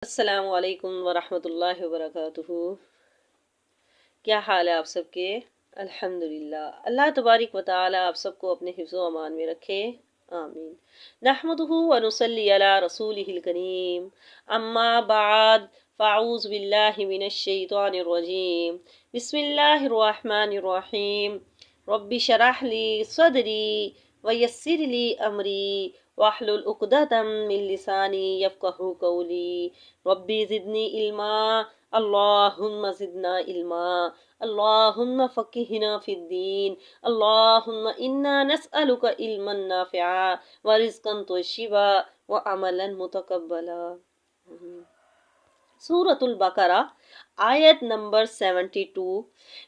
السلام علیکم ورحمۃ اللہ وبرکاتہ۔ کیا حال ہے آپ سب کے؟ الحمدللہ، اللہ تبارک و تعالی آپ سب کو اپنے حفظ و امان میں رکھے، آمین۔ نحمدہ و نصلی علی رسولہ الکریم، اما بعد فاعوذ باللہ من الشیطان الرجیم، بسم اللہ الرحمن الرحیم۔ رب شرح لی صدری ویسر لی امری واحلل عقدۃ من لسانی یفقہوا قولی۔ ربی زدنی علما، اللہم زدنا علما، اللہم فقہنا فی الدین، اللہم انا نسألک علما نافعا ورزقا طیبا وعملا متقبلا۔ سورۃ البقرہ آیت نمبر 72۔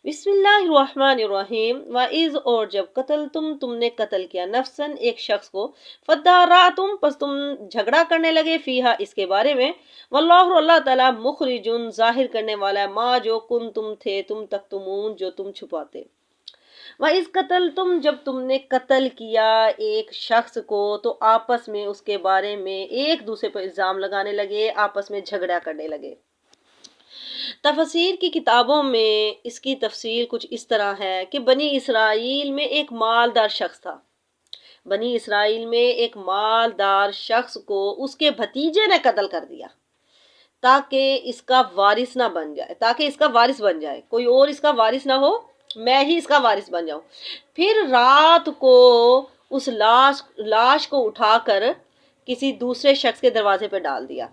بسم اللہ الرحمن الرحیم۔ وَإِذْ، اور جب قتل تم نے قتل کیا، نفسن ایک شخص کو، فَدَارَأْتُمْ، پس تم جھگڑا کرنے لگے، فیہا اس کے بارے میں، واللہ اللہ تعالیٰ مخرجن ظاہر کرنے والا ہے، ما جو تم تھے تم تکتمون جو تم چھپاتے۔ وَإِذْ قَتَلْتُمْ، جب تم نے قتل کیا ایک شخص کو تو آپس میں اس کے بارے میں ایک دوسرے پر الزام لگانے لگے، آپس میں جھگڑا کرنے لگے۔ تفسیر کی کتابوں میں اس کی تفسیر کچھ اس طرح ہے کہ بنی اسرائیل میں ایک مالدار شخص تھا۔ بنی اسرائیل میں ایک مالدار شخص کو اس کے بھتیجے نے قتل کر دیا تاکہ اس کا وارث نہ بن جائے، تاکہ اس کا وارث بن جائے، کوئی اور اس کا وارث نہ ہو، میں ہی اس کا وارث بن جاؤں۔ پھر رات کو اس لاش کو اٹھا کر کسی دوسرے شخص کے دروازے پہ ڈال دیا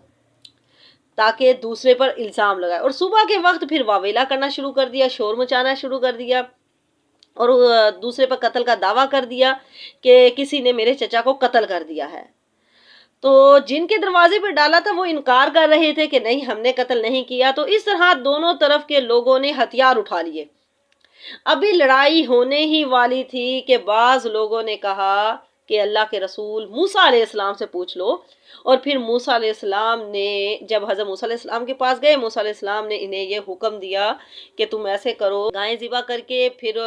تاکہ دوسرے پر الزام لگائے، اور صبح کے وقت پھر واویلا کرنا شروع کر دیا، شور مچانا شروع کر دیا، اور دوسرے پر قتل کا دعویٰ کر دیا کہ کسی نے میرے چچا کو قتل کر دیا ہے۔ تو جن کے دروازے پہ ڈالا تھا وہ انکار کر رہے تھے کہ نہیں ہم نے قتل نہیں کیا، تو اس طرح دونوں طرف کے لوگوں نے ہتھیار اٹھا لیے۔ ابھی لڑائی ہونے ہی والی تھی کہ بعض لوگوں نے کہا کہ اللہ کے رسول موسیٰ علیہ السلام سے پوچھ لو، اور پھر موسیٰ علیہ السلام نے جب حضرت موسیٰ علیہ السلام کے پاس گئے، موسیٰ علیہ السلام نے انہیں یہ حکم دیا کہ تم ایسے کرو، گائیں ذبح کر کے پھر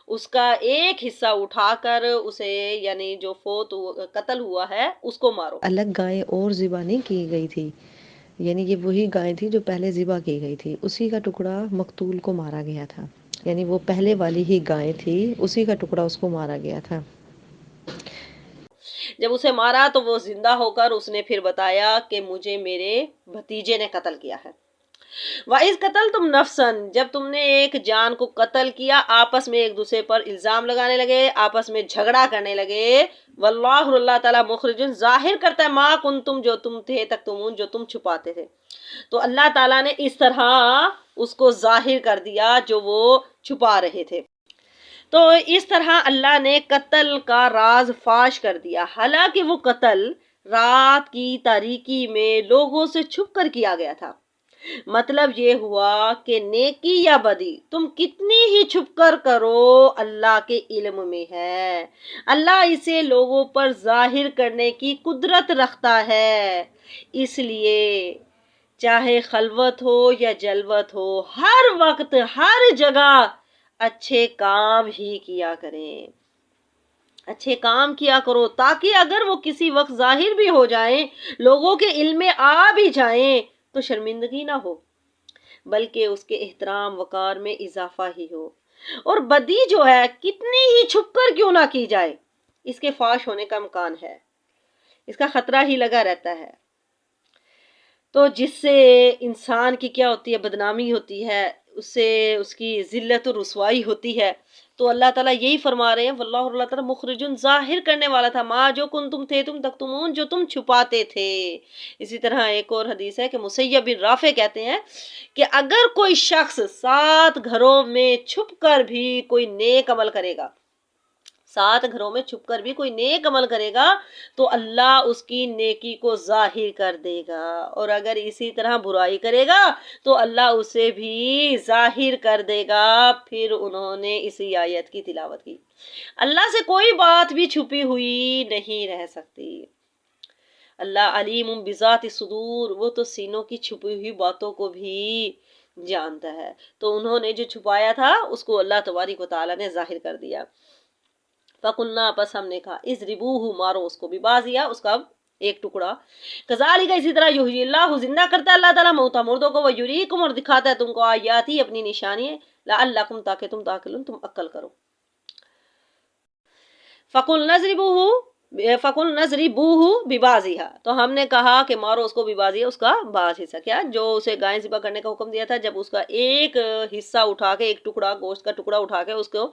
اس کا ایک حصہ اٹھا کر اسے، یعنی جو قتل ہوا ہے اس کو مارو۔ الگ گائے اور ذبح نہیں کی گئی تھی، یعنی یہ وہی گائے تھی جو پہلے ذبح کی گئی تھی، اسی کا ٹکڑا مقتول کو مارا گیا تھا، یعنی وہ پہلے والی ہی گائے تھی، اسی کا ٹکڑا اس کو مارا گیا تھا۔ جب اسے مارا تو وہ زندہ ہو کر اس نے پھر بتایا کہ مجھے میرے بھتیجے نے قتل کیا ہے۔ وَإِذْ قَتَلْتُمْ نَفْسًا، جب تم نے ایک جان کو قتل کیا، آپس میں ایک دوسرے پر الزام لگانے لگے، آپس میں جھگڑا کرنے لگے، واللہ اللہ تعالیٰ مخرجن ظاہر کرتا ہے، ما کنتم جو تم تھے تکتمون جو تم چھپاتے تھے۔ تو اللہ تعالیٰ نے اس طرح اس کو ظاہر کر دیا جو وہ چھپا رہے تھے۔ تو اس طرح اللہ نے قتل کا راز فاش کر دیا، حالانکہ وہ قتل رات کی تاریکی میں لوگوں سے چھپ کر کیا گیا تھا۔ مطلب یہ ہوا کہ نیکی یا بدی تم کتنی ہی چھپ کر کرو، اللہ کے علم میں ہے، اللہ اسے لوگوں پر ظاہر کرنے کی قدرت رکھتا ہے، اس لیے چاہے خلوت ہو یا جلوت ہو، ہر وقت ہر جگہ اچھے کام ہی کیا کریں، اچھے کام کیا کرو، تاکہ اگر وہ کسی وقت ظاہر بھی ہو جائیں، لوگوں کے علم میں آ بھی جائیں تو شرمندگی نہ ہو، بلکہ اس کے احترام وقار میں اضافہ ہی ہو۔ اور بدی جو ہے کتنی ہی چھپ کر کیوں نہ کی جائے، اس کے فاش ہونے کا امکان ہے، اس کا خطرہ ہی لگا رہتا ہے، تو جس سے انسان کی کیا ہوتی ہے، بدنامی ہوتی ہے، اس سے اس کی ذلت و رسوائی ہوتی ہے۔ تو اللہ تعالیٰ یہی فرما رہے ہیں، واللہ اللہ تعالیٰ مخرجن ظاہر کرنے والا تھا، ما جو کنتم تھے تم تکتمون جو تم چھپاتے تھے۔ اسی طرح ایک اور حدیث ہے کہ مسیب بن رافع کہتے ہیں کہ اگر کوئی شخص 7 گھروں میں چھپ کر بھی کوئی نیک عمل کرے گا، 7 گھروں میں چھپ کر بھی کوئی نیک عمل کرے گا تو اللہ اس کی نیکی کو ظاہر کر دے گا، اور اگر اسی طرح برائی کرے گا تو اللہ اسے بھی ظاہر کر دے گا۔ پھر انہوں نے اسی آیت کی تلاوت کی، اللہ سے کوئی بات بھی چھپی ہوئی نہیں رہ سکتی، اللہ علیم بذات الصدور، وہ تو سینوں کی چھپی ہوئی باتوں کو بھی جانتا ہے۔ تو انہوں نے جو چھپایا تھا اس کو اللہ تبارک و تعالیٰ نے ظاہر کر دیا۔ فَقُلْنَا، پس ہم نے کہا، اضربوہ، مارو اس کو، ببازیہ، اس کا ایک ٹکڑا. کذالک اسی طرح یحیی اللہ زندہ کرتا ہے اللہ تعالیٰ موتا مردوں کو ویریکم اور دکھاتا ہے تم کو آیاتی اپنی نشانی لعلکم تاکہ تم تعقلون تم عقل کرو. فقل نضربوہ ببعضھا تو ہم نے کہا کہ مارو اس کو ببعضھا اس کا بعض حصہ. کیا جو اسے گائے ذبح کرنے کا حکم دیا تھا جب اس کا ایک حصہ اٹھا کے ایک ٹکڑا گوشت کا ٹکڑا اٹھا کے اس کو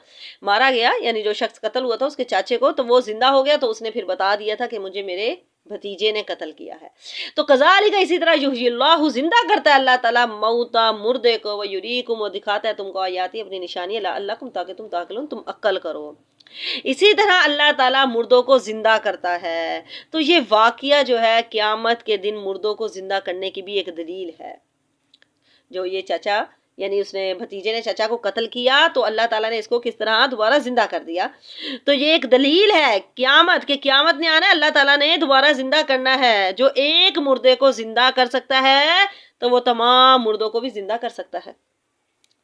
مارا گیا یعنی جو شخص قتل ہوا تھا اس کے چاچے کو تو وہ زندہ ہو گیا تو اس نے پھر بتا دیا تھا کہ مجھے میرے بھتیجے نے قتل کیا ہے. تو کذالک اسی طرح یحیی اللہ زندہ کرتا ہے اللہ تعالیٰ موتا مردے کو ویریکم وہ دکھاتا ہے تم کو آیاتی اپنی نشانی لعلکم تاکہ تم تعقلون تم عقل کرو. اسی طرح اللہ تعالیٰ مردوں کو زندہ کرتا ہے. تو یہ واقعہ جو ہے قیامت کے دن مردوں کو زندہ کرنے کی بھی ایک دلیل ہے. جو یہ چچا یعنی اس نے بھتیجے نے چچا کو قتل کیا تو اللہ تعالیٰ نے اس کو کس طرح دوبارہ زندہ کر دیا. تو یہ ایک دلیل ہے قیامت کہ قیامت نے آنا ہے اللہ تعالیٰ نے دوبارہ زندہ کرنا ہے. جو ایک مردے کو زندہ کر سکتا ہے تو وہ تمام مردوں کو بھی زندہ کر سکتا ہے.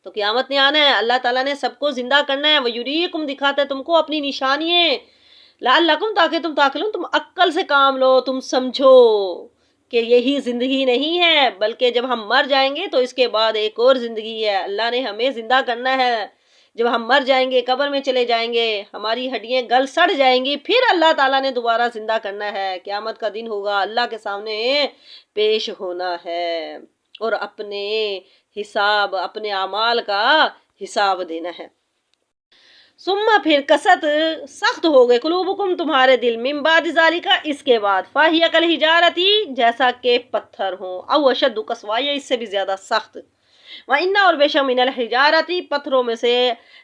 تو قیامت نے آنا ہے اللہ تعالیٰ نے سب کو زندہ کرنا ہے. وَيُرِيكُمْ دکھاتا ہے تم کو اپنی نشانییں لعلکم تاکہ تم تعقلون تم عقل سے کام لو تم سمجھو کہ یہی زندگی نہیں ہے بلکہ جب ہم مر جائیں گے تو اس کے بعد ایک اور زندگی ہے. اللہ نے ہمیں زندہ کرنا ہے. جب ہم مر جائیں گے قبر میں چلے جائیں گے ہماری ہڈیاں گل سڑ جائیں گی پھر اللہ تعالیٰ نے دوبارہ زندہ کرنا ہے. قیامت کا دن ہوگا اللہ کے سامنے پیش ہونا ہے اور اپنے حساب اپنے اعمال کا حساب دینا ہے. ثم پھر کست سخت ہو گئے قلوبکم تمہارے دل من بعد ذالک اس کے بعد فاہی کالحجارتی جیسا کہ پتھر ہوں او اشد قسوا یا اس سے بھی زیادہ سخت. وَإِنَّ اور بے شک من الحجارتی پتھروں میں سے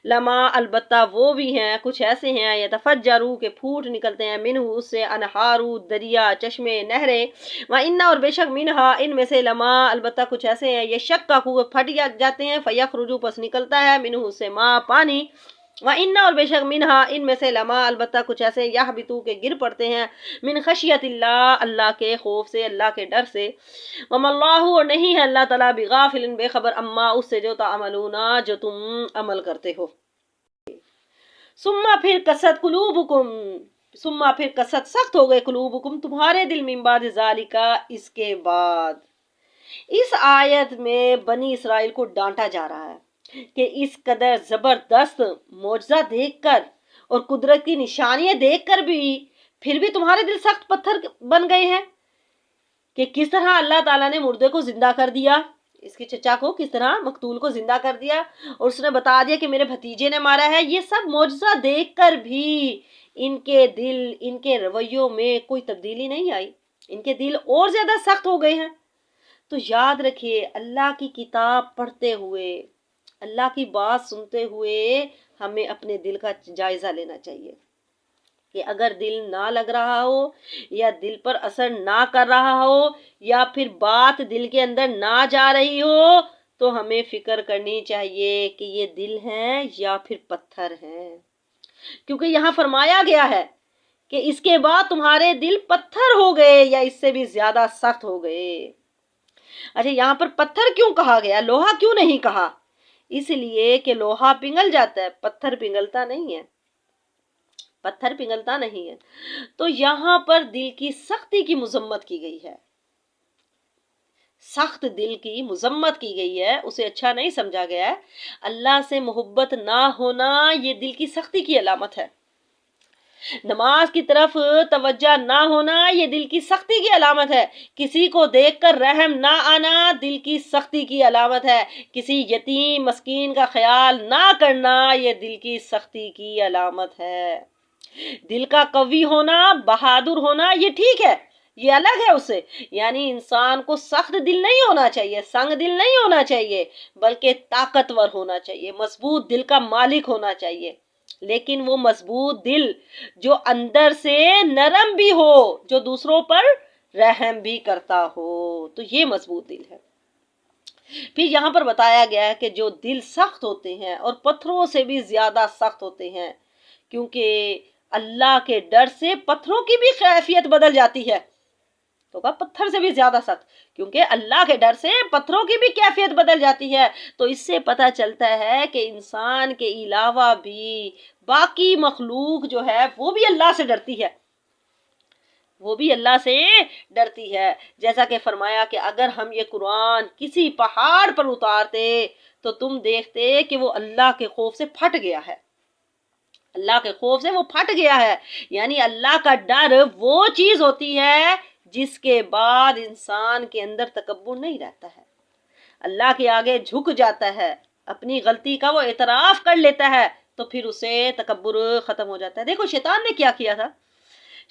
لما البتہ وہ بھی ہیں کچھ ایسے ہیں یتفجروا کے پھوٹ نکلتے ہیں منہ اس سے انہارو دریا چشمے نہریں. وَإِنَّ اور بے شک منہا ان میں سے لما البتہ کچھ ایسے ہیں یہ شک کا پھٹ جاتے ہیں فیخرجوا پس نکلتا ہے منہ اس سے ماء پانی. وَإِنَّ اور بے شک منہا ان میں سے لما البتہ کچھ ایسے یہبطوا کے گر پڑتے ہیں من خشیت اللہ اللہ کے خوف سے اللہ کے ڈر سے. وَمَا اللَّهُ اور نہیں ہے اللہ تعالیٰ بغافل بے خبر اما اس سے جو تعملون جو تم عمل کرتے ہو. ثم پھر کست قلوبکم ثم پھر کست سخت ہو گئے قلوبکم تمہارے دل من بعد ذالک اس کے بعد. اس آیت میں بنی اسرائیل کو ڈانٹا جا رہا ہے کہ اس قدر زبردست معجزہ دیکھ کر اور قدرت کی نشانیاں دیکھ کر بھی پھر بھی تمہارے دل سخت پتھر بن گئے ہیں. کہ کس طرح اللہ تعالیٰ نے مردے کو زندہ کر دیا اس کے چچا کو کس طرح مقتول کو زندہ کر دیا اور اس نے بتا دیا کہ میرے بھتیجے نے مارا ہے. یہ سب معجزہ دیکھ کر بھی ان کے دل ان کے رویوں میں کوئی تبدیلی نہیں آئی. ان کے دل اور زیادہ سخت ہو گئے ہیں. تو یاد رکھیے اللہ کی کتاب پڑھتے ہوئے اللہ کی بات سنتے ہوئے ہمیں اپنے دل کا جائزہ لینا چاہیے کہ اگر دل نہ لگ رہا ہو یا دل پر اثر نہ کر رہا ہو یا پھر بات دل کے اندر نہ جا رہی ہو تو ہمیں فکر کرنی چاہیے کہ یہ دل ہیں یا پھر پتھر ہیں. کیونکہ یہاں فرمایا گیا ہے کہ اس کے بعد تمہارے دل پتھر ہو گئے یا اس سے بھی زیادہ سخت ہو گئے. اچھا یہاں پر پتھر کیوں کہا گیا لوہا کیوں نہیں کہا؟ اس لیے کہ لوہا پگھل جاتا ہے پتھر پگھلتا نہیں ہے. پتھر پگھلتا نہیں ہے. تو یہاں پر دل کی سختی کی مذمت کی گئی ہے. سخت دل کی مذمت کی گئی ہے اسے اچھا نہیں سمجھا گیا ہے. اللہ سے محبت نہ ہونا یہ دل کی سختی کی علامت ہے. نماز کی طرف توجہ نہ ہونا یہ دل کی سختی کی علامت ہے. کسی کو دیکھ کر رحم نہ آنا دل کی سختی کی علامت ہے. کسی یتیم مسکین کا خیال نہ کرنا یہ دل کی سختی کی علامت ہے. دل کا قوی ہونا بہادر ہونا یہ ٹھیک ہے یہ الگ ہے اس سے. یعنی انسان کو سخت دل نہیں ہونا چاہیے سنگ دل نہیں ہونا چاہیے بلکہ طاقتور ہونا چاہیے مضبوط دل کا مالک ہونا چاہیے. لیکن وہ مضبوط دل جو اندر سے نرم بھی ہو جو دوسروں پر رحم بھی کرتا ہو تو یہ مضبوط دل ہے. پھر یہاں پر بتایا گیا ہے کہ جو دل سخت ہوتے ہیں اور پتھروں سے بھی زیادہ سخت ہوتے ہیں کیونکہ اللہ کے ڈر سے پتھروں کی بھی کیفیت بدل جاتی ہے. تو کہا پتھر سے بھی زیادہ سخت کیونکہ اللہ کے ڈر سے پتھروں کی بھی کیفیت بدل جاتی ہے. تو اس سے پتہ چلتا ہے کہ انسان کے علاوہ بھی باقی مخلوق جو ہے وہ بھی اللہ سے ڈرتی ہے. وہ بھی اللہ سے ڈرتی ہے. جیسا کہ فرمایا کہ اگر ہم یہ قرآن کسی پہاڑ پر اتارتے تو تم دیکھتے کہ وہ اللہ کے خوف سے پھٹ گیا ہے. اللہ کے خوف سے وہ پھٹ گیا ہے. یعنی اللہ کا ڈر وہ چیز ہوتی ہے جس کے بعد انسان کے اندر تکبر نہیں رہتا ہے، اللہ کے آگے جھک جاتا ہے، اپنی غلطی کا وہ اعتراف کر لیتا ہے، تو پھر اسے تکبر ختم ہو جاتا ہے. دیکھو شیطان نے کیا کیا تھا،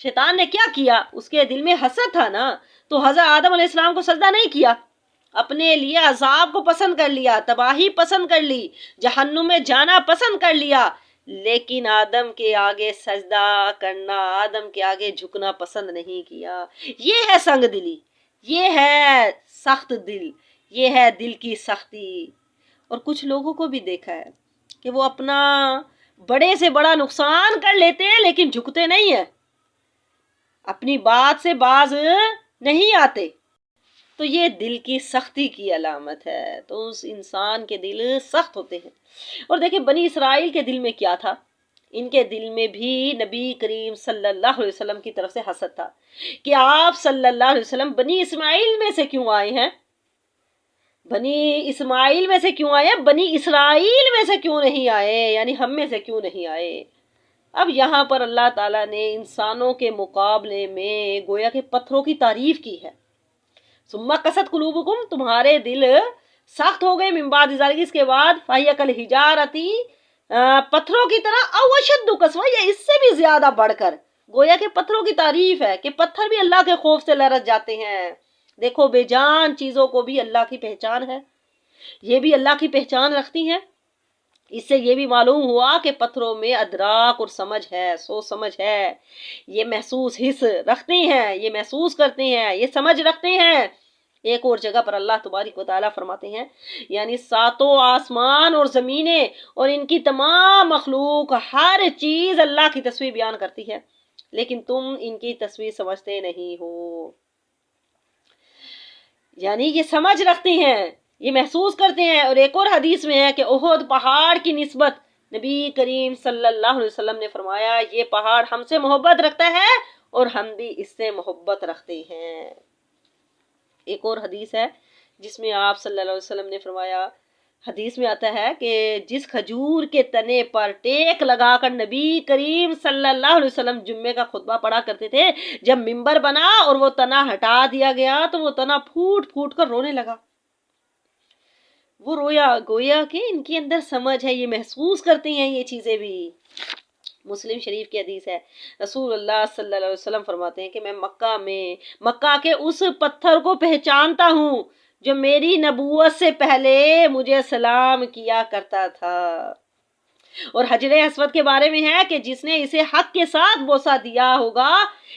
شیطان نے کیا کیا، اس کے دل میں حسد تھا نا، تو حضرت آدم علیہ السلام کو سجدہ نہیں کیا، اپنے لیے عذاب کو پسند کر لیا، تباہی پسند کر لی، جہنم میں جانا پسند کر لیا، لیکن آدم کے آگے سجدہ کرنا، آدم کے آگے جھکنا پسند نہیں کیا. یہ ہے سنگ دلی، یہ ہے سخت دل، یہ ہے دل کی سختی. اور کچھ لوگوں کو بھی دیکھا ہے کہ وہ اپنا بڑے سے بڑا نقصان کر لیتے ہیں لیکن جھکتے نہیں ہیں، اپنی بات سے باز نہیں آتے. تو یہ دل کی سختی کی علامت ہے. تو اس انسان کے دل سخت ہوتے ہیں. اور دیکھیں بنی اسرائیل کے دل میں کیا تھا، ان کے دل میں بھی نبی کریم صلی اللہ علیہ وسلم کی طرف سے حسد تھا کہ آپ صلی اللہ علیہ وسلم بنی اسماعیل میں سے کیوں آئے ہیں، بنی اسماعیل میں سے کیوں آئے، بنی اسرائیل میں سے کیوں نہیں آئے، یعنی ہم میں سے کیوں نہیں آئے. اب یہاں پر اللہ تعالیٰ نے انسانوں کے مقابلے میں گویا کہ پتھروں کی تعریف کی ہے. ثم قست قلوبکم، تمہارے دل سخت ہو گئے، من بعد ذالک، اس کے بعد فہی کالحجارۃ، پتھروں کی طرح، او اشد قسوہ، یہ اس سے بھی زیادہ بڑھ کر. گویا کہ پتھروں کی تعریف ہے کہ پتھر بھی اللہ کے خوف سے لرز جاتے ہیں. دیکھو بے جان چیزوں کو بھی اللہ کی پہچان ہے، یہ بھی اللہ کی پہچان رکھتی ہیں. اس سے یہ بھی معلوم ہوا کہ پتھروں میں ادراک اور سمجھ ہے، سوچ سمجھ ہے، یہ محسوس حس رکھتے ہیں، یہ محسوس کرتے ہیں، یہ سمجھ رکھتے ہیں. ایک اور جگہ پر اللہ تبارک و تعالیٰ فرماتے ہیں یعنی ساتوں آسمان اور زمینیں اور ان کی تمام مخلوق، ہر چیز اللہ کی تصویر بیان کرتی ہے، لیکن تم ان کی تصویر سمجھتے نہیں ہو. یعنی یہ سمجھ رکھتے ہیں، یہ محسوس کرتے ہیں. اور ایک اور حدیث میں ہے کہ احد پہاڑ کی نسبت نبی کریم صلی اللہ علیہ وسلم نے فرمایا یہ پہاڑ ہم سے محبت رکھتا ہے اور ہم بھی اس سے محبت رکھتے ہیں. ایک اور حدیث ہے جس میں آپ صلی اللہ علیہ وسلم نے فرمایا، حدیث میں آتا ہے کہ جس کھجور کے تنے پر ٹیک لگا کر نبی کریم صلی اللہ علیہ وسلم جمعے کا خطبہ پڑھا کرتے تھے، جب منبر بنا اور وہ تنا ہٹا دیا گیا تو وہ تنا پھوٹ پھوٹ کر رونے لگا. وہ رویا، گویا کہ ان کے اندر سمجھ ہے، یہ محسوس کرتے ہیں یہ چیزیں بھی. مسلم شریف کی حدیث ہے، رسول اللہ صلی اللہ علیہ وسلم فرماتے ہیں کہ میں مکہ کے اس پتھر کو پہچانتا ہوں جو میری نبوت سے پہلے مجھے سلام کیا کرتا تھا. اور حجر اسود کے بارے میں ہے کہ جس نے اسے حق کے ساتھ بوسہ دیا ہوگا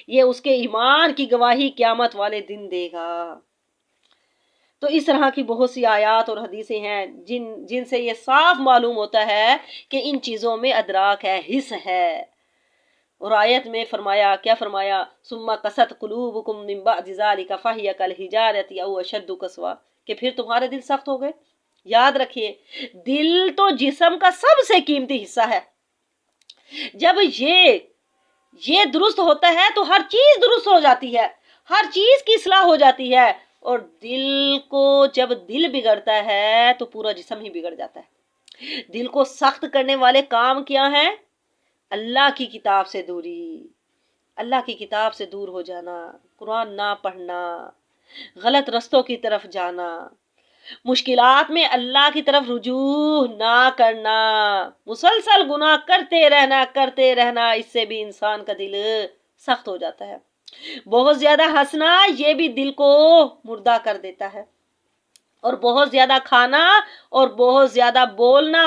یہ اس کے ایمان کی گواہی قیامت والے دن دے گا. تو اس طرح کی بہت سی آیات اور حدیثیں ہیں جن سے یہ صاف معلوم ہوتا ہے کہ ان چیزوں میں ادراک ہے، حس ہے. اور آیت میں فرمایا، کیا فرمایا، ثم قست قلوبکم من بعد ذلک فہی کالحجارۃ او اشد قسوہ، کہ پھر تمہارے دل سخت ہو گئے. یاد رکھیے دل تو جسم کا سب سے قیمتی حصہ ہے. جب یہ درست ہوتا ہے تو ہر چیز درست ہو جاتی ہے، ہر چیز کی اصلاح ہو جاتی ہے. اور جب دل بگڑتا ہے تو پورا جسم ہی بگڑ جاتا ہے. دل کو سخت کرنے والے کام کیا ہیں؟ اللہ کی کتاب سے دوری، اللہ کی کتاب سے دور ہو جانا، قرآن نہ پڑھنا، غلط رستوں کی طرف جانا، مشکلات میں اللہ کی طرف رجوع نہ کرنا، مسلسل گناہ کرتے رہنا، اس سے بھی انسان کا دل سخت ہو جاتا ہے. بہت زیادہ ہنسنا یہ بھی دل کو مردہ کر دیتا ہے، اور بہت زیادہ کھانا اور بہت زیادہ بولنا،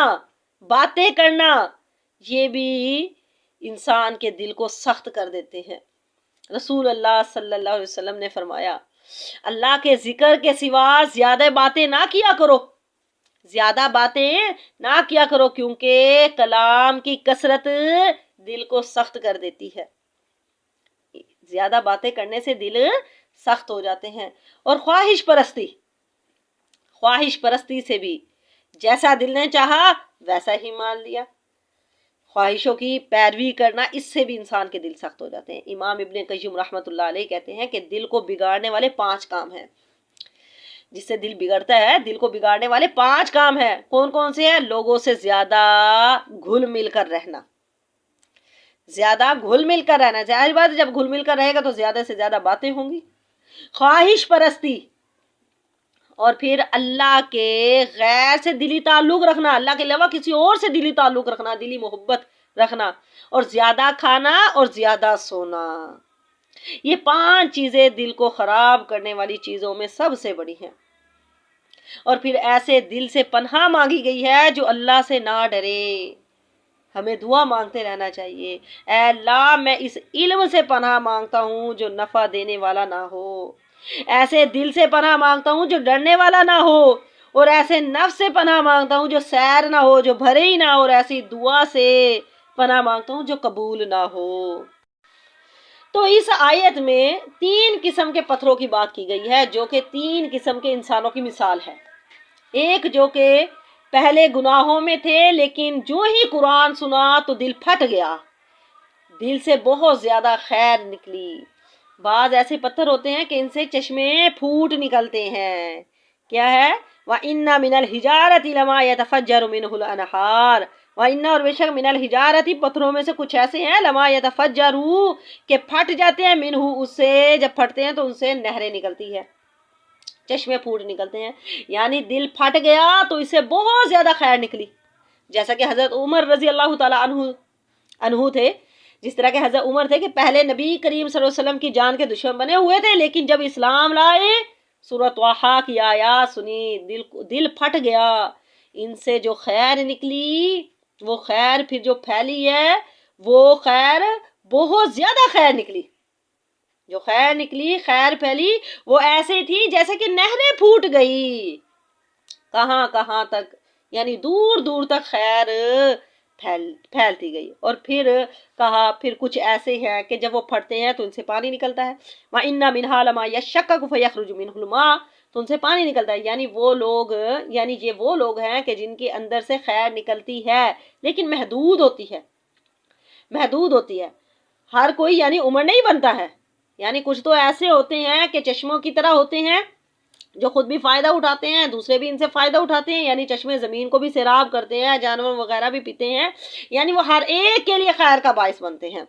باتیں کرنا، یہ بھی انسان کے دل کو سخت کر دیتے ہیں. رسول اللہ صلی اللہ علیہ وسلم نے فرمایا اللہ کے ذکر کے سوا زیادہ باتیں نہ کیا کرو، کیونکہ کلام کی کثرت دل کو سخت کر دیتی ہے. زیادہ باتیں کرنے سے دل سخت ہو جاتے ہیں. اور خواہش پرستی سے بھی جیسا دل نے چاہا ویسا ہی مان لیا. خواہشوں کی پیروی کرنا، اس سے بھی انسان کے دل سخت ہو جاتے ہیں۔ امام ابن قیم رحمۃ اللہ علیہ کہتے ہیں کہ دل کو بگاڑنے والے 5 کام ہیں۔ جس سے دل بگڑتا ہے، دل کو بگاڑنے والے 5 کام ہیں۔ کون کون سے ہیں؟ لوگوں سے زیادہ گھل مل کر رہنا، زیادہ گھل مل کر رہنا، ظاہر بات ہے جب گھل مل کر رہے گا تو زیادہ سے زیادہ باتیں ہوں گی، خواہش پرستی، اور پھر اللہ کے غیر سے دلی تعلق رکھنا، اللہ کے علاوہ کسی اور سے دلی تعلق رکھنا، دلی محبت رکھنا، اور زیادہ کھانا اور زیادہ سونا۔ یہ 5 چیزیں دل کو خراب کرنے والی چیزوں میں سب سے بڑی ہیں۔ اور پھر ایسے دل سے پناہ مانگی گئی ہے جو اللہ سے نہ ڈرے۔ ہمیں دعا مانگتے رہنا چاہیے، اے اللہ میں اس علم سے پناہ مانگتا ہوں جو نفع دینے والا نہ ہو، ایسے دل سے پناہ مانگتا ہوں جو ڈرنے والا نہ ہو، اور ایسے نفس سے پناہ مانگتا ہوں جو سیر نہ ہو، جو بھرے ہی نہ ہو، اور ایسی دعا سے پناہ مانگتا ہوں جو قبول نہ ہو۔ تو اس آیت میں 3 قسم کے پتھروں کی بات کی گئی ہے جو کہ 3 قسم کے انسانوں کی مثال ہے۔ ایک جو کہ پہلے گناہوں میں تھے لیکن جو ہی قرآن سنا تو دل پھٹ گیا، دل سے بہت زیادہ خیر نکلی۔ بعض ایسے پتھر ہوتے ہیں کہ ان سے چشمے پھوٹ نکلتے ہیں۔ کیا ہے؟ وَإِنَّ مِنَ الْحِجَارَةِ لَمَا يَتَفَجَّرُ مِنْهُ الْأَنْهَارُ وَإِنَّ، اور بے شک من الحجارتی پتھروں میں سے کچھ ایسے ہیں لما يتفجروا کہ پھٹ جاتے ہیں، منہ اس سے، جب پھٹتے ہیں تو ان سے نہریں نکلتی ہے، چشمے پھوٹ نکلتے ہیں۔ یعنی دل پھٹ گیا تو اس سے بہت زیادہ خیر نکلی، جیسا کہ حضرت عمر رضی اللہ تعالیٰ عنہ تھے، جس طرح کہ حضرت عمر تھے کہ پہلے نبی کریم صلی اللہ علیہ وسلم کی جان کے دشمن بنے ہوئے تھے، لیکن جب اسلام لائے، سورۃ طٰہٰ کی آیات سنی، دل پھٹ گیا، ان سے جو خیر نکلی، وہ خیر پھر جو پھیلی ہے، وہ خیر بہت زیادہ خیر نکلی، جو خیر نکلی، خیر پھیلی، وہ ایسے تھی جیسے کہ نہریں پھوٹ گئی، کہاں کہاں تک، یعنی دور دور تک خیر پھیلتی گئی۔ اور پھر کہا پھر کچھ ایسے ہیں کہ جب وہ پھٹتے ہیں تو ان سے پانی نکلتا ہے، وَإِنَّ مِنْهَا لَمَا يَشَّقَّقُ فَيَخْرُجُ مِنْهُ الْمَاءُ، تو ان سے پانی نکلتا ہے۔ یعنی یہ وہ لوگ ہیں کہ جن کے اندر سے خیر نکلتی ہے لیکن محدود ہوتی ہے، محدود ہوتی ہے، ہر کوئی یعنی عمر نہیں بنتا ہے۔ یعنی کچھ تو ایسے ہوتے ہیں کہ چشموں کی طرح ہوتے ہیں جو خود بھی فائدہ اٹھاتے ہیں، دوسرے بھی ان سے فائدہ اٹھاتے ہیں، یعنی چشمے زمین کو بھی سیراب کرتے ہیں، جانور وغیرہ بھی پیتے ہیں، یعنی وہ ہر ایک کے لیے خیر کا باعث بنتے ہیں،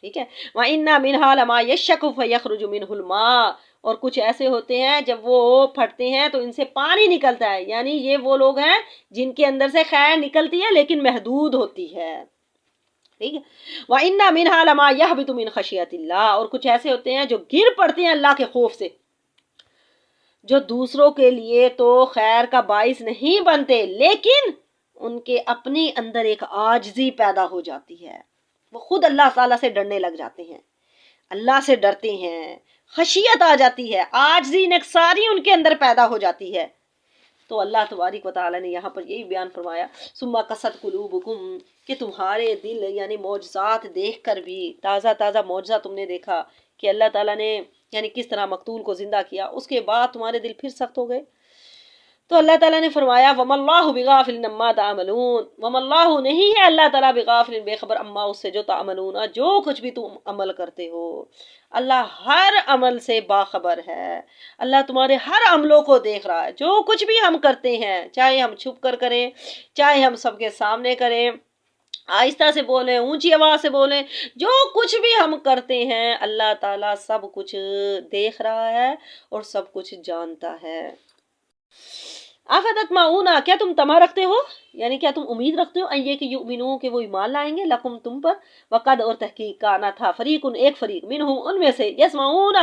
ٹھیک ہے۔ وَإِنَّ مِنْهَا لَمَا يَشَّقُّ فَيَخْرُجُ مِنْهُ الْمَاءُ، اور کچھ ایسے ہوتے ہیں جب وہ پھٹتے ہیں تو ان سے پانی نکلتا ہے، یعنی یہ وہ لوگ ہیں جن کے اندر سے خیر نکلتی ہے لیکن محدود ہوتی ہے، ٹھیک ہے۔ وَإِنَّ مِنْهَا لَمَا يَهْبِطُ مِنْ خَشْيَةِ اللَّهِ، اور کچھ ایسے ہوتے ہیں جو گر پڑتے ہیں اللہ کے خوف سے، جو دوسروں کے لیے تو خیر کا باعث نہیں بنتے لیکن ان کے اپنے اندر ایک عاجزی پیدا ہو جاتی ہے، وہ خود اللہ تعالیٰ سے ڈرنے لگ جاتے ہیں، اللہ سے ڈرتے ہیں، خشیت آ جاتی ہے، عاجزی نکساری ان کے اندر پیدا ہو جاتی ہے۔ تو اللہ تبارک و تعالیٰ نے یہاں پر یہی بیان فرمایا، ثم قست قلوبکم، کہ تمہارے دل یعنی معجزات دیکھ کر بھی، تازہ تازہ معجزہ تم نے دیکھا کہ اللہ تعالیٰ نے یعنی کس طرح مقتول کو زندہ کیا، اس کے بعد تمہارے دل پھر سخت ہو گئے، تو اللہ تعالیٰ نے فرمایا وَمَا اللَّهُ بِغَافِلٍ عَمَّا تَعْمَلُونَ، وَمَا اللَّهُ نہیں ہے اللہ تعالیٰ بِغَافِلٍ بے خبر عَمَّا اس سے جو تعملون، جو کچھ بھی تم عمل کرتے ہو، اللہ ہر عمل سے باخبر ہے، اللہ تمہارے ہر عملوں کو دیکھ رہا ہے، جو کچھ بھی ہم کرتے ہیں، چاہے ہم چھپ کر کریں، چاہے ہم سب کے سامنے کریں، آہستہ سے بولیں، اونچی آواز سے بولیں، جو کچھ بھی ہم کرتے ہیں اللہ تعالیٰ سب کچھ دیکھ رہا ہے اور سب کچھ جانتا ہے۔ آفتطمعون، کیا تم طمع رکھتے ہو، یعنی کیا تم امید رکھتے ہو ان یہ کہ یؤمنون کہ وہ ایمان لائیں گے، لکم تم پر، وقد اور تحقیق کانا تھا، فریقن ایک فریق، منہم ان میں سے، یسمعون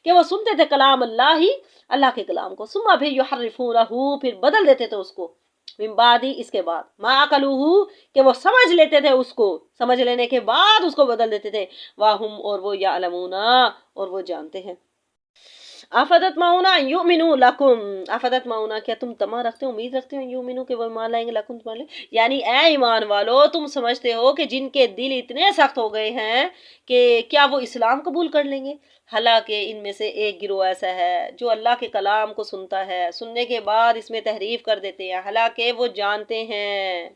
کہ وہ سنتے تھے کلام اللہ، اللہ کے کلام کو، ثم پھر یحرفونہ پھر بدل دیتے تھے اس کو، من بعد اس کے بعد، ما عقلوہ کہ وہ سمجھ لیتے تھے اس کو، سمجھ لینے کے بعد اس کو بدل دیتے تھے، واہم اور وہ یعلمون اور وہ جانتے ہیں۔ آفتطمعون ان یؤمنوا لکم، آفتطمعون کیا تم طمع رکھتے ہو، امید رکھتے ہو ان یؤمنوا کہ وہ ایمان لائیں گے لکم تمہارے لیے، یعنی اے ایمان والو تم سمجھتے ہو کہ جن کے دل اتنے سخت ہو گئے ہیں کہ کیا وہ اسلام قبول کر لیں گے، حالانکہ ان میں سے ایک گروہ ایسا ہے جو اللہ کے کلام کو سنتا ہے، سننے کے بعد اس میں تحریف کر دیتے ہیں، حالانکہ وہ جانتے ہیں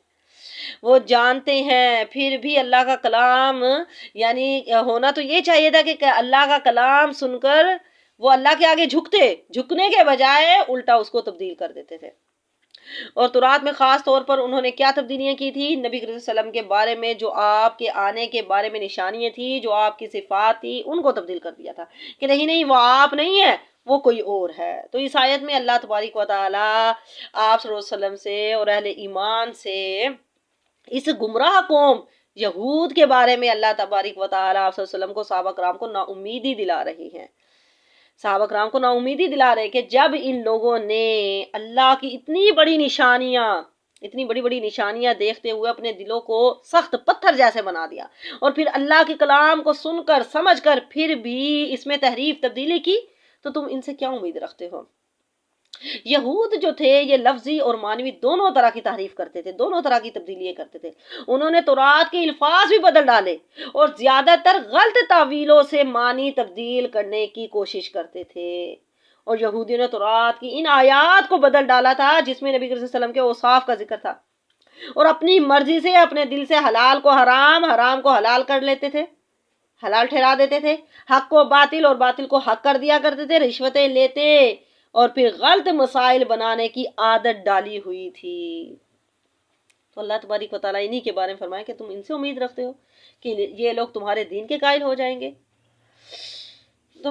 وہ جانتے ہیں، پھر بھی اللہ کا کلام، یعنی ہونا تو یہ چاہیے تھا کہ اللہ کا کلام سن کر وہ اللہ کے آگے جھکنے کے بجائے الٹا اس کو تبدیل کر دیتے تھے۔ اور تورات میں خاص طور پر انہوں نے کیا تبدیلیاں کی تھی؟ نبی کریم صلی اللہ علیہ وسلم کے بارے میں جو آپ کے آنے کے بارے میں نشانیاں تھی، جو آپ کی صفات تھی، ان کو تبدیل کر دیا تھا کہ نہیں وہ آپ نہیں ہے، وہ کوئی اور ہے۔ تو اس آیت میں اللہ تبارک و تعالی آپ صلی اللہ علیہ وسلم سے اور اہل ایمان سے اس گمراہ قوم یہود کے بارے میں اللہ تبارک و تعالی آپ صلی اللہ علیہ وسلم کو، صحابہ کرام کو نا امیدی دلا رہی ہیں، صحابہ کرام کو نا امیدی دلا رہے کہ جب ان لوگوں نے اللہ کی اتنی بڑی نشانیاں دیکھتے ہوئے اپنے دلوں کو سخت پتھر جیسے بنا دیا، اور پھر اللہ کے کلام کو سن کر سمجھ کر پھر بھی اس میں تحریف تبدیلی کی، تو تم ان سے کیا امید رکھتے ہو؟ یہود جو تھے یہ لفظی اور معنوی دونوں طرح کی تحریف کرتے تھے، دونوں طرح کی تبدیلیاں کرتے تھے۔ انہوں نے تورات کے الفاظ بھی بدل ڈالے اور زیادہ تر غلط تعویلوں سے معنی تبدیل کرنے کی کوشش کرتے تھے، اور یہودیوں نے تورات کی ان آیات کو بدل ڈالا تھا جس میں نبی صلی اللہ علیہ وسلم کے اوصاف کا ذکر تھا، اور اپنی مرضی سے اپنے دل سے حلال کو حرام، حرام کو حلال کر لیتے تھے، حلال ٹھہرا دیتے تھے، حق کو باطل اور باطل کو حق کر دیا کرتے تھے، رشوتیں لیتے اور پھر غلط مسائل بنانے کی عادت ڈالی ہوئی تھی۔ تو اللہ تبارک و تعالیٰ انہی کے بارے میں فرمایا کہ تم ان سے امید رکھتے ہو کہ یہ لوگ تمہارے دین کے قائل ہو جائیں گے؟ تو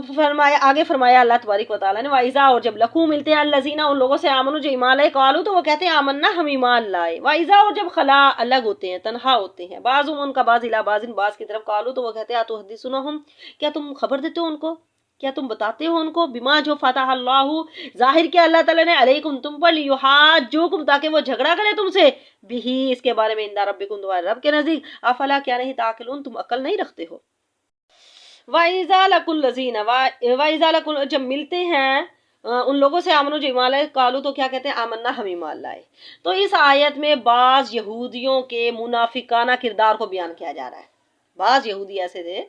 آگے فرمایا اللہ تبارک و تعالیٰ نے وَإِذَا، اور جب لکھو ملتے ہیں الذین ان لوگوں سے آمنو جو ایمان لائے، قالو تو وہ کہتے ہیں آمنا ہم ایمان لائے، وَإِذَا، اور جب خلا الگ ہوتے ہیں، تنہا ہوتے ہیں، بعضهم ان کا بعض الی بعض بعض کی طرف، قالو تو وہ کہتے ہیں اتحدثونہم، کیا تم خبر دیتے ہو ان کو، کیا تم بتاتے ہو ان کو، بما جو فتح اللہ، ظاہر کیا اللہ تعالیٰ نے، علیکم تم پر، لیحاجوکم تاکہ وہ جھگڑا کرے تم سے، بھی اس کے بارے میں، عند ربکم تمہارے رب کے نزدیک، افلا کیا نہیں تعقلون تم عقل نہیں رکھتے ہو۔ وَإِذَا لَقُوا الَّذِينَ، وَإِذَا لَقُوا، جب ملتے ہیں ان لوگوں سے آمنو جو ایمان لائے، قالو تو کیا کہتے ہیں آمنا ہم ایمان لائے۔ تو اس آیت میں بعض یہودیوں کے منافقانہ کردار کو بیان کیا جا رہا ہے۔ بعض یہودی ایسے تھے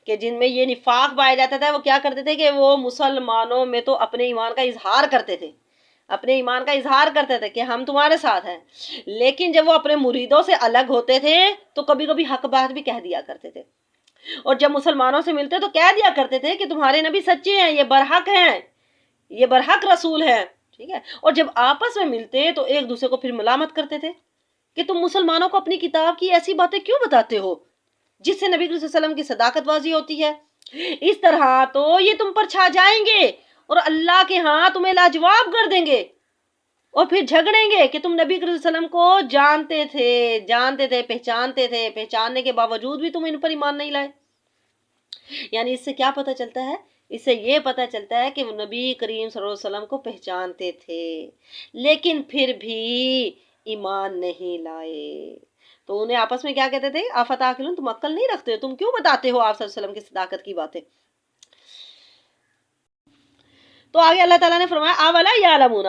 کہ جن میں یہ نفاق پایا جاتا تھا، وہ کیا کرتے تھے کہ وہ مسلمانوں میں تو اپنے ایمان کا اظہار کرتے تھے، اپنے ایمان کا اظہار کرتے تھے کہ ہم تمہارے ساتھ ہیں، لیکن جب وہ اپنے مریدوں سے الگ ہوتے تھے تو کبھی کبھی حق بات بھی کہہ دیا کرتے تھے، اور جب مسلمانوں سے ملتے تو کہہ دیا کرتے تھے کہ تمہارے نبی سچے ہیں، یہ برحق ہیں، یہ برحق رسول ہیں، ٹھیک ہے، اور جب آپس میں ملتے تو ایک دوسرے کو پھر ملامت کرتے تھے کہ تم مسلمانوں کو اپنی کتاب کی ایسی باتیں کیوں بتاتے ہو جس سے نبی صلی اللہ علیہ وسلم کی صداقت واضح ہوتی ہے، اس طرح تو یہ تم پر چھا جائیں گے اور اللہ کے ہاں تمہیں لاجواب کر دیں گے، اور پھر جھگڑیں گے کہ تم نبی صلی اللہ علیہ وسلم کو جانتے تھے، پہچانتے تھے، پہچاننے کے باوجود بھی تم ان پر ایمان نہیں لائے۔ یعنی اس سے کیا پتہ چلتا ہے؟ اس سے یہ پتہ چلتا ہے کہ وہ نبی کریم صلی اللہ علیہ وسلم کو پہچانتے تھے لیکن پھر بھی ایمان نہیں لائے۔ تو انہیں آپس میں کیا کہتے تھے؟ آفتعقلون، تم عقل نہیں رکھتے، تم کیوں بتاتے ہو آپ صلی اللہ علیہ وسلم کی صداقت کی باتیں؟ تو آگے اللہ تعالیٰ نے فرمایا اولا یعلمون،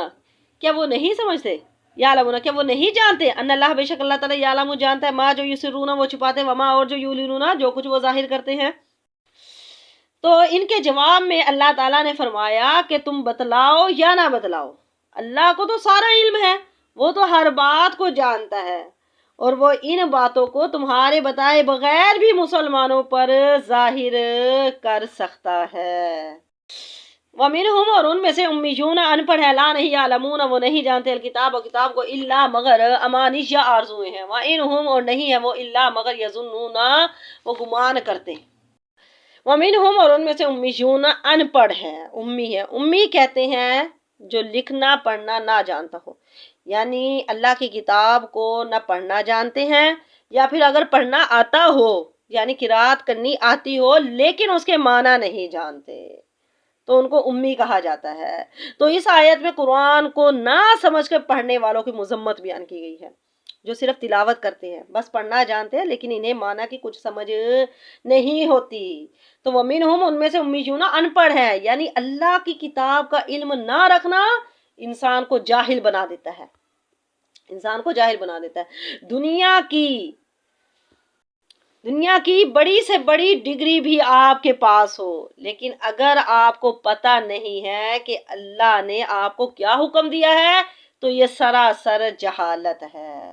کیا وہ نہیں سمجھتے، یعلمون کیا وہ نہیں جانتے، ان اللہ بے شک اللہ تعالیٰ یعلم جانتا ہے، ما جو یسرون وہ چھپاتے، وما اور جو یعلنون جو کچھ وہ ظاہر کرتے ہیں۔ تو ان کے جواب میں اللہ تعالیٰ نے فرمایا کہ تم بتلاؤ یا نہ بتلاؤ، اللہ کو تو سارا علم ہے، وہ تو ہر بات کو جانتا ہے، اور وہ ان باتوں کو تمہارے بتائے بغیر بھی مسلمانوں پر ظاہر کر سکتا ہے۔ وَمِنْهُمْ، اور ان میں سے امیون ان پڑھ ہے، لا نہیں یعلمون وہ نہیں جانتے، الکتاب و کتاب کو، الا مگر امانیہ یا آرزویں ہیں، وَإِنْهُمْ اور نہیں ہے وہ، الا مگر یظنون وہ گمان کرتے ہیں۔ وَمِنْهُمْ اور ان میں سے امیون ان پڑھ ہے، امی ہے، امی کہتے ہیں جو لکھنا پڑھنا نہ جانتا ہو، یعنی اللہ کی کتاب کو نہ پڑھنا جانتے ہیں، یا پھر اگر پڑھنا آتا ہو یعنی قرات کرنی آتی ہو لیکن اس کے معنی نہیں جانتے، تو ان کو امی کہا جاتا ہے۔ تو اس آیت میں قرآن کو نہ سمجھ کر پڑھنے والوں کی مذمت بیان کی گئی ہے، جو صرف تلاوت کرتے ہیں، بس پڑھنا جانتے ہیں لیکن انہیں معنی کی کچھ سمجھ نہیں ہوتی۔ تو وَمِنْهُمْ ان میں سے امیون ان پڑھ ہے، یعنی اللہ کی کتاب کا علم نہ رکھنا انسان کو جاہل بنا دیتا ہے، انسان کو جاہل بنا دیتا ہے۔ دنیا کی بڑی سے بڑی ڈگری بھی آپ کے پاس ہو، لیکن اگر آپ کو پتہ نہیں ہے کہ اللہ نے آپ کو کیا حکم دیا ہے تو یہ سراسر جہالت ہے،